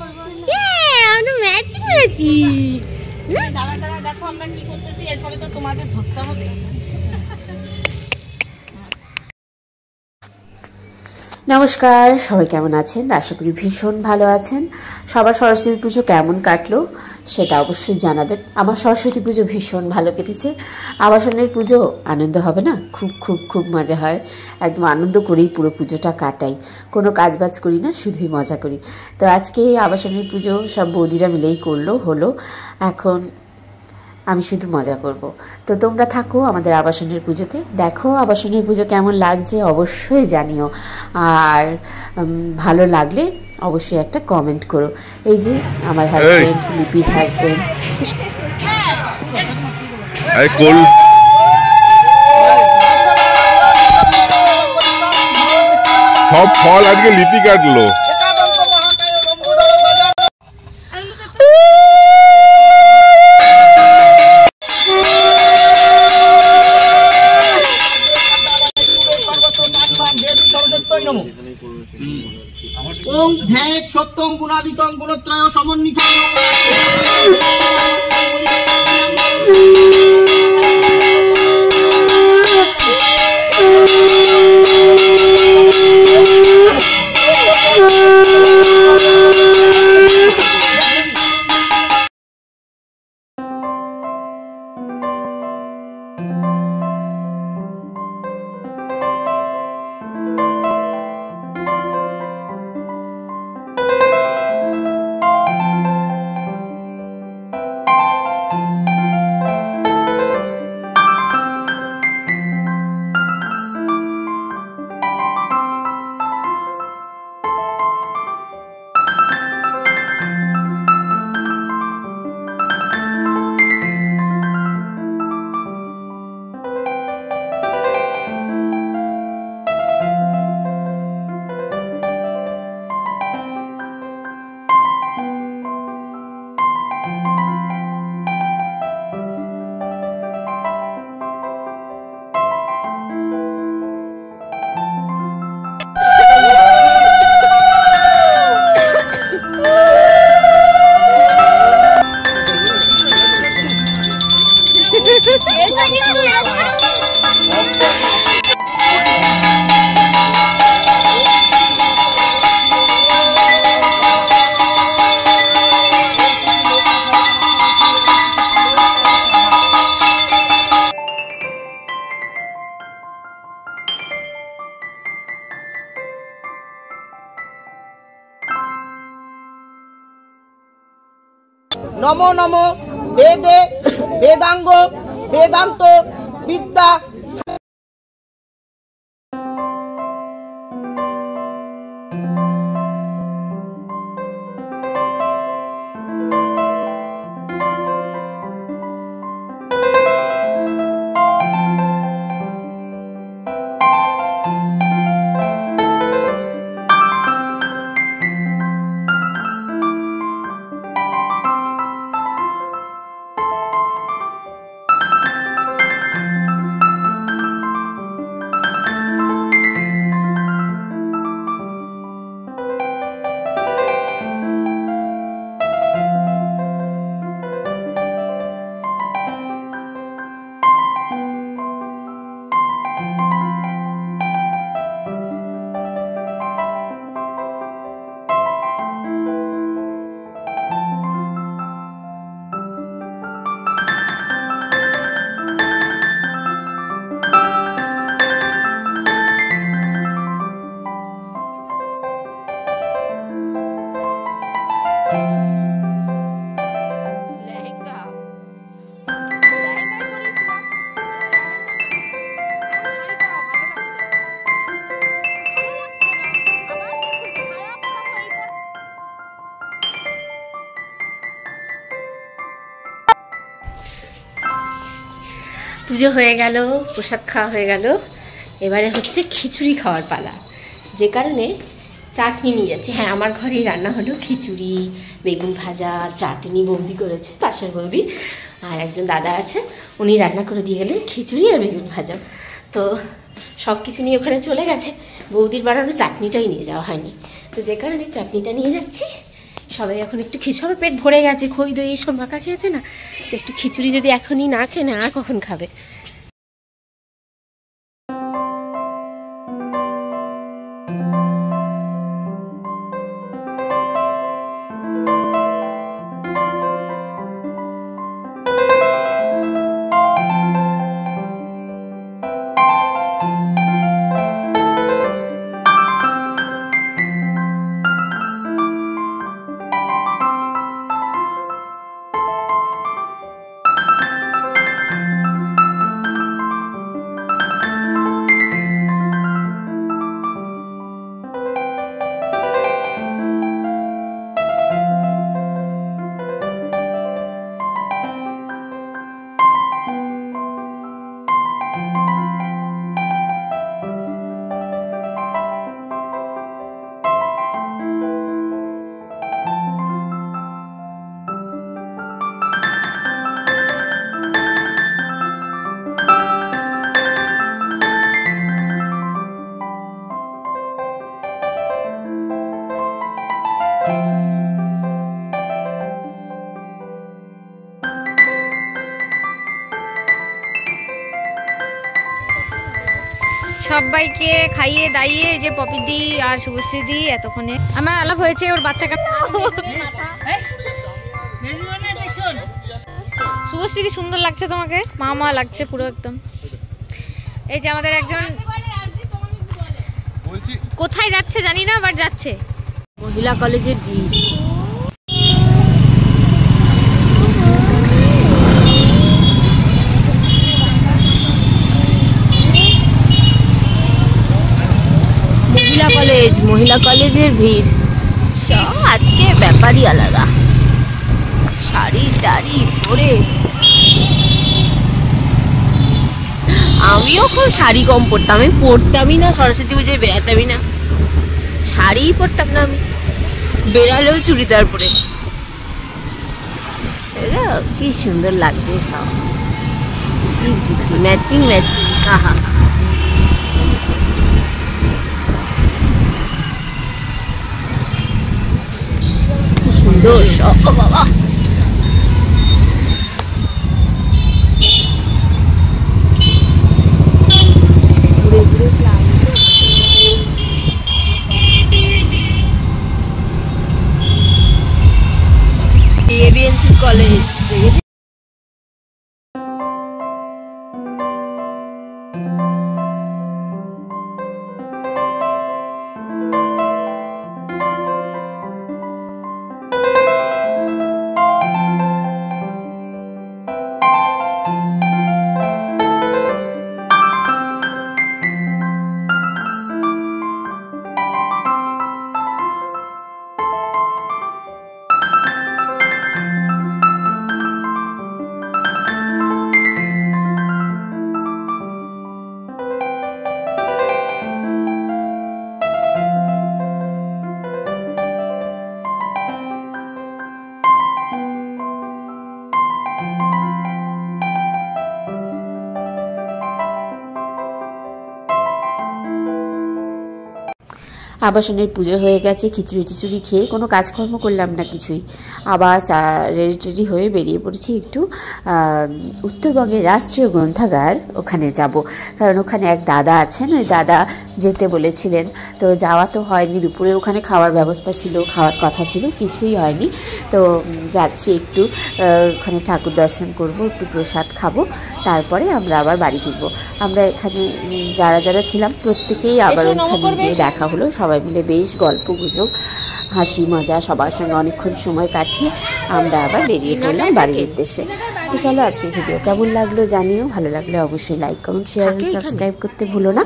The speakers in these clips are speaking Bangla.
আমরা ম্যাচিং ম্যাচিং। দাঁড়া দাঁড়া দেখো আমরা কি করতেছি, এরপরে তো তোমাদের ধরতে হবে। নমস্কার, সবাই কেমন আছেন? আশা করি ভীষণ ভালো আছেন। সবার সরস্বতী পুজো কেমন কাটলো সেটা অবশ্যই জানাবেন। আমার সরস্বতী পুজো ভীষণ ভালো কেটেছে। আবাসনের পুজো আনন্দ হবে না? খুব খুব খুব মজা হয়। একদম আনন্দ করেই পুরো পুজোটা কাটাই, কোনো কাজবাজ করি না, শুধুই মজা করি। তো আজকে আবাসনের পুজো সব বৌদিরা মিলেই হলো। এখন আমি শুধু মজা করব। তো তোমরা থাকো আমাদের আবাসনের পুজোতে, দেখো আবাসনের পুজো কেমন লাগছে অবশ্যই জানিও। আর ভালো লাগলে অবশ্যই একটা কমেন্ট করো। এই যে আমার হাজবেন্ড, লিপির হাজবেন্ড, সব ফল আজকে লিপি কাটলো। ওম ধ্যাত সত্যং গুণাদিতং গুণত্রয় সমন্বিত। নমো নমো বেদে বেদাঙ্গ বেদান্ত বিদ্যা। পুজো হয়ে গেল, প্রসাদ খাওয়া হয়ে গেল, এবারে হচ্ছে খিচুড়ি খাওয়ার পালা। যে কারণে চাটনি নিয়ে যাচ্ছি। হ্যাঁ, আমার ঘরেই রান্না হলো খিচুড়ি, বেগুন ভাজা, চাটনি বৌদি করেছে, পাশের বৌদি, আর একজন দাদা আছে, উনি রান্না করে দিয়ে গেলেন খিচুড়ি আর বেগুন ভাজা। তো সব কিছু নিয়ে ওখানে চলে গেছে, বৌদির বানানো চাটনিটাই নিয়ে যাওয়া হয়নি। তো যে কারণে চাটনিটা নিয়ে যাচ্ছি, সবাই এখন একটু খিচুড়ি, পেট ভরে গেছে, খই দই এইসব মাখা খেয়েছে না, তো একটু খিচুড়ি যদি এখনই না খেয়ে না আর কখন খাবে। সবাইকে খাইয়ে দাইয়ে যে পপিদি আর শুভশ্রীদি এতক্ষণে আমার আলাপ হয়েছে ওর বাচ্চাকে। শুভশ্রীদি সুন্দর লাগছে তোমাকে, মা লাগছে পুরো একদম। এই যে আমাদের একজন কোথায় যাচ্ছে জানি না, বাট যাচ্ছে মহিলা কলেজের ভিড়। মহিলা কলেজের ভিড় আজকে ব্যাপারই আলাদা, শাড়ি টাড়ি পরে। আমিও খুব শাড়ি কম পরতাম, আমি পরতামই না, সরস্বতী পুজোয় বেরাতামই না, শাড়িই পরতাম না আমি, বেরালেও চুড়িদার পরে। কি সুন্দর লাগছে সব, ম্যাচিং ম্যাচিং। আহা সুন্দর সব বাবা। এবিএনসি কলেজ। আবাসনের পুজো হয়ে গেছে, খিচুড়ি টিচুড়ি খেয়ে কোনো কাজকর্ম করলাম না কিছুই, আবার রেডি টেডি হয়ে বেরিয়ে পড়েছি একটু উত্তরবঙ্গের রাষ্ট্রীয় গ্রন্থাগার ওখানে যাব, কারণ ওখানে এক দাদা আছেন, ওই দাদা যেতে বলেছিলেন, তো যাওয়া তো হয়নি। দুপুরে ওখানে খাওয়ার ব্যবস্থা ছিল, খাওয়ার কথা ছিল, কিছুই হয়নি। তো যাচ্ছি একটু ওখানে ঠাকুর দর্শন করব, একটু প্রসাদ খাবো, তারপরে আমরা আবার বাড়ি ফিরবো। আমরা এখানে যারা যারা ছিলাম প্রত্যেকেই আবার ওইখানে গিয়ে দেখা হলো, সবাই মিলে বেশ গল্প গুজব হাসি মজা সবার সঙ্গে অনেকক্ষণ সময় কাটিয়ে আমরা আবার বেরিয়ে পড়লাম বাড়ির উদ্দেশ্যে। তো চলো আজকের ভিডিও কেমন লাগলো জানিও, ভালো লাগলে অবশ্যই লাইক কমেন্ট শেয়ার সাবস্ক্রাইব করতে ভুলো না,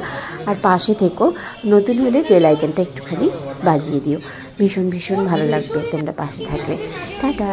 আর পাশে থেকো, নতুন হলে বেল আইকনটা একটুখানি বাজিয়ে দিও, ভীষণ ভীষণ ভালো লাগবে তোমরা পাশে থাকলে। টাটা।